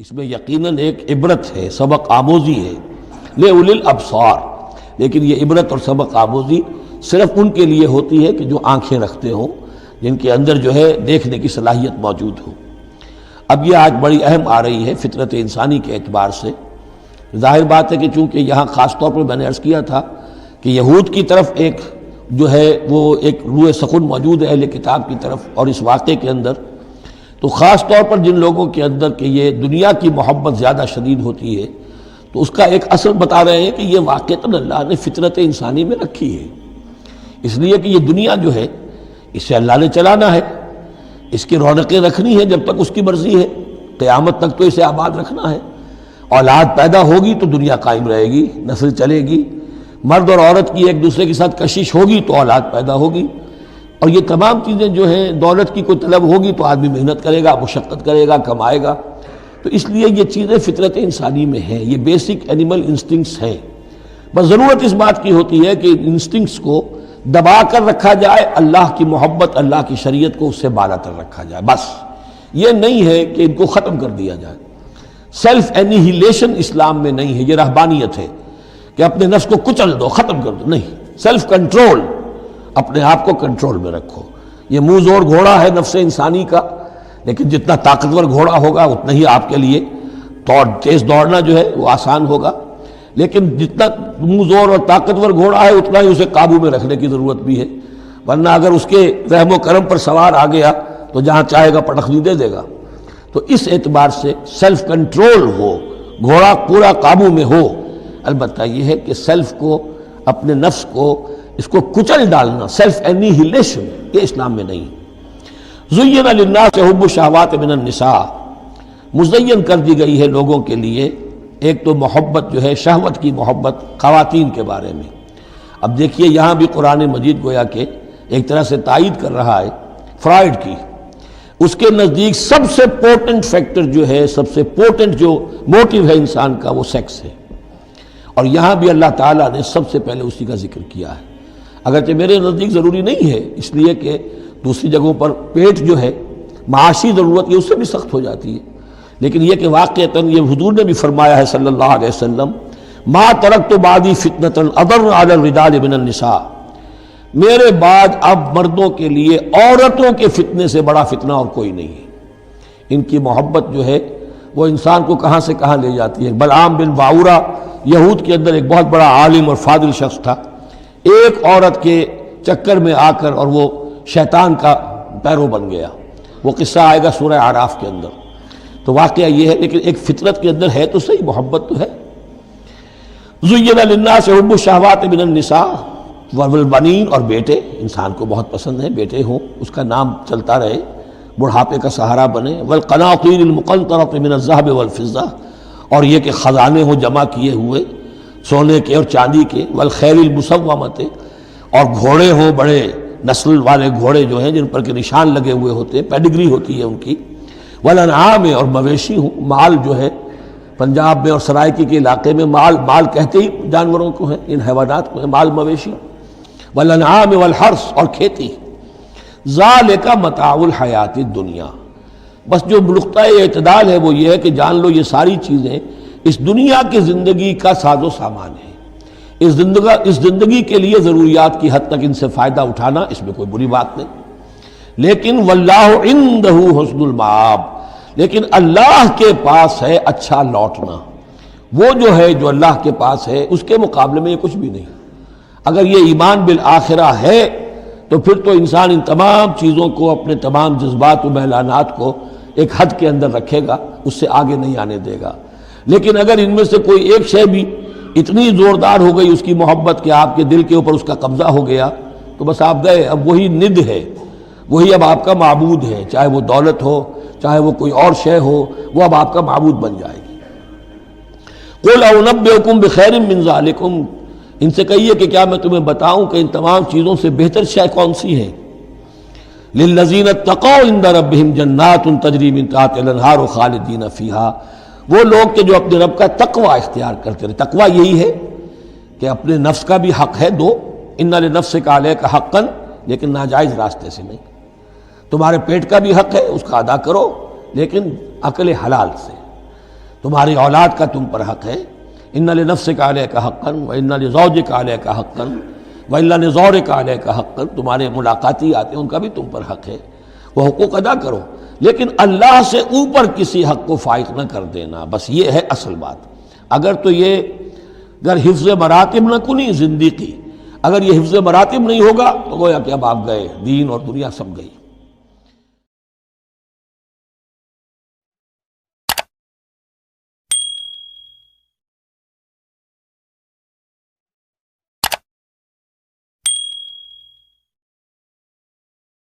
اس میں یقیناً ایک عبرت ہے، سبق آموزی ہے لِأُولِي الْأَبْصَارِ، لیکن یہ عبرت اور سبق آموزی صرف ان کے لیے ہوتی ہے کہ جو آنکھیں رکھتے ہوں، جن کے اندر جو ہے دیکھنے کی صلاحیت موجود ہو۔ اب یہ آج بڑی اہم آ رہی ہے فطرت انسانی کے اعتبار سے۔ ظاہر بات ہے کہ چونکہ یہاں خاص طور پر میں نے عرض کیا تھا کہ یہود کی طرف ایک جو ہے وہ ایک روح سخن موجود ہے اہل کتاب کی طرف، اور اس واقعے کے اندر تو خاص طور پر جن لوگوں کے اندر کہ یہ دنیا کی محبت زیادہ شدید ہوتی ہے، تو اس کا ایک اثر بتا رہے ہیں کہ یہ واقعتاً اللہ نے فطرت انسانی میں رکھی ہے، اس لیے کہ یہ دنیا جو ہے اسے اللہ نے چلانا ہے، اس کی رونقیں رکھنی ہے جب تک اس کی مرضی ہے، قیامت تک تو اسے آباد رکھنا ہے۔ اولاد پیدا ہوگی تو دنیا قائم رہے گی، نسل چلے گی، مرد اور عورت کی ایک دوسرے کے ساتھ کشش ہوگی تو اولاد پیدا ہوگی، اور یہ تمام چیزیں جو ہیں دولت کی کوئی طلب ہوگی تو آدمی محنت کرے گا، مشقت کرے گا، کمائے گا۔ تو اس لیے یہ چیزیں فطرت انسانی میں ہیں، یہ بیسک اینیمل انسٹنکٹس ہیں۔ بس ضرورت اس بات کی ہوتی ہے کہ انسٹنکٹس کو دبا کر رکھا جائے، اللہ کی محبت، اللہ کی شریعت کو اس سے بالا تر رکھا جائے، بس یہ نہیں ہے کہ ان کو ختم کر دیا جائے۔ سیلف اینیہیلیشن اسلام میں نہیں ہے، یہ رہبانیت ہے کہ اپنے نفس کو کچل دو، ختم کر دو، نہیں، سیلف کنٹرول، اپنے آپ کو کنٹرول میں رکھو۔ یہ منہ زور گھوڑا ہے نفس انسانی کا، لیکن جتنا طاقتور گھوڑا ہوگا اتنا ہی آپ کے لیے تیز دوڑنا جو ہے وہ آسان ہوگا، لیکن جتنا منہ زور اور طاقتور گھوڑا ہے اتنا ہی اسے قابو میں رکھنے کی ضرورت بھی ہے، ورنہ اگر اس کے رحم و کرم پر سوار آ گیا تو جہاں چاہے گا پٹخنی دے دے گا۔ تو اس اعتبار سے سیلف کنٹرول ہو، گھوڑا پورا قابو میں ہو۔ البتہ یہ ہے کہ سیلف کو، اپنے نفس کو، اس کو کچل ڈالنا، سیلف اینیہیلیشن، یہ اسلام میں نہیں۔ زُیِّنَ لِلنَّاسِ حُبُّ الشَّهَوَاتِ مِنَ النِّسَاءِ، مزین کر دی گئی ہے لوگوں کے لیے ایک تو محبت جو ہے، شہوت کی محبت خواتین کے بارے میں۔ اب دیکھیے یہاں بھی قرآن مجید گویا کہ ایک طرح سے تائید کر رہا ہے فرائڈ کی۔ اس کے نزدیک سب سے پورٹنٹ فیکٹر جو ہے، سب سے پورٹنٹ جو موٹیو ہے انسان کا، وہ سیکس ہے، اور یہاں بھی اللہ تعالیٰ نے سب سے پہلے اسی کا ذکر کیا ہے۔ اگرچہ میرے نزدیک ضروری نہیں ہے، اس لیے کہ دوسری جگہوں پر پیٹ جو ہے، معاشی ضرورت یہ اس سے بھی سخت ہو جاتی ہے، لیکن یہ کہ واقعتاً یہ حضور نے بھی فرمایا ہے صلی اللہ علیہ وسلم، ما ترکت بعدی فتنۃ اضر علی الرجال من النساء، میرے بعد اب مردوں کے لیے عورتوں کے فتنے سے بڑا فتنہ اور کوئی نہیں ہے۔ ان کی محبت جو ہے وہ انسان کو کہاں سے کہاں لے جاتی ہے۔ بلعام بن باورہ یہود کے اندر ایک بہت بڑا عالم اور فاضل شخص تھا، ایک عورت کے چکر میں آ کر اور وہ شیطان کا پیرو بن گیا۔ وہ قصہ آئے گا سورہ اعراف کے اندر۔ تو واقعہ یہ ہے، لیکن ایک فطرت کے اندر ہے تو صحیح، محبت تو ہے۔ زُیِّنَ لِلنَّاسِ حُبُّ الشَّهَوَاتِ مِنَ النِّسَاءِ وَالْبَنِينَ، اور بیٹے انسان کو بہت پسند ہیں، بیٹے ہوں، اس کا نام چلتا رہے، بڑھاپے کا سہارا بنے۔ وَالْقَنَاطِيرِ الْمُقَنطَرَةِ مِنَ الذَّهَبِ وَالْفِضَّةِ، اور یہ کہ خزانے ہوں جمع کیے ہوئے سونے کے اور چاندی کے۔ وَالْخَيْلِ الْمُسَوَّمَةِ، اور گھوڑے ہوں، بڑے نسل والے گھوڑے جو ہیں جن پر کے نشان لگے ہوئے ہوتے ہیں، پیڈگری ہوتی ہے ان کی۔ وَالْأَنْعَامِ، اور مویشی ہوں، مال جو ہے پنجاب میں اور سرائکی کے علاقے میں مال کہتے ہی جانوروں کو ہیں، ان حیوانات کو ہیں، مال مویشی۔ وَالْأَنْعَامِ وَالْحَرْثِ، اور کھیتی۔ ذَلِكَ مَتَاعُ الْحَيَاةِ الدُّنْيَا، بس جو نقطۂ اعتدال ہے وہ یہ ہے کہ جان لو یہ ساری چیزیں اس دنیا کی زندگی کا ساز و سامان ہے۔ اس زندگی کے لیے ضروریات کی حد تک ان سے فائدہ اٹھانا، اس میں کوئی بری بات نہیں، لیکن واللہ عندہ حسن المآب، لیکن اللہ کے پاس ہے اچھا لوٹنا۔ وہ جو ہے جو اللہ کے پاس ہے اس کے مقابلے میں یہ کچھ بھی نہیں۔ اگر یہ ایمان بالآخرہ ہے تو پھر تو انسان ان تمام چیزوں کو، اپنے تمام جذبات و میلانات کو ایک حد کے اندر رکھے گا، اس سے آگے نہیں آنے دے گا۔ لیکن اگر ان میں سے کوئی ایک شے بھی اتنی زوردار ہو گئی اس کی محبت کہ آپ کے دل کے اوپر اس کا قبضہ ہو گیا، تو بس آپ گئے، اب وہی ند ہے، وہی اب آپ کا معبود ہے، چاہے وہ دولت ہو، چاہے وہ کوئی اور شے ہو، وہ اب آپ کا معبود بن جائے گی۔ قُلْ أُنَبِّئُكُم بِخَيْرٍ مِّن ذَلِكُمْ، ان سے کہیے کہ کیا میں تمہیں بتاؤں کہ ان تمام چیزوں سے بہتر شے کون سی ہے؟ لِلَّذِينَ اتَّقَوْا عِندَ رَبِّهِمْ جَنَّاتٌ تَجْرِی مِن تَحْتِهَا الْأَنْہَارُ خَالِدِینَ فِیہَا، وہ لوگ کہ جو اپنے رب کا تقوی اختیار کرتے رہے۔ تقوی یہی ہے کہ اپنے نفس کا بھی حق ہے دو، اِنَّ لِنَفْسِکَ عَلَیکَ حَقًّا، لیکن ناجائز راستے سے نہیں۔ تمہارے پیٹ کا بھی حق ہے، اس کا ادا کرو، لیکن عقل حلال سے۔ تمہاری اولاد کا تم پر حق ہے، ان لنفسک علیک حقا وان لزوجک علیک حقا وان لزورک علیک حقا، تمہارے ملاقاتی آتے ہیں ان کا بھی تم پر حق ہے، وہ حقوق ادا کرو، لیکن اللہ سے اوپر کسی حق کو فائق نہ کر دینا، بس یہ ہے اصل بات۔ اگر تو یہ اگر حفظ مراتب نہ کنی زندگی، اگر یہ حفظ مراتب نہیں ہوگا تو گویا کہ اب آپ گئے، دین اور دنیا سب گئی۔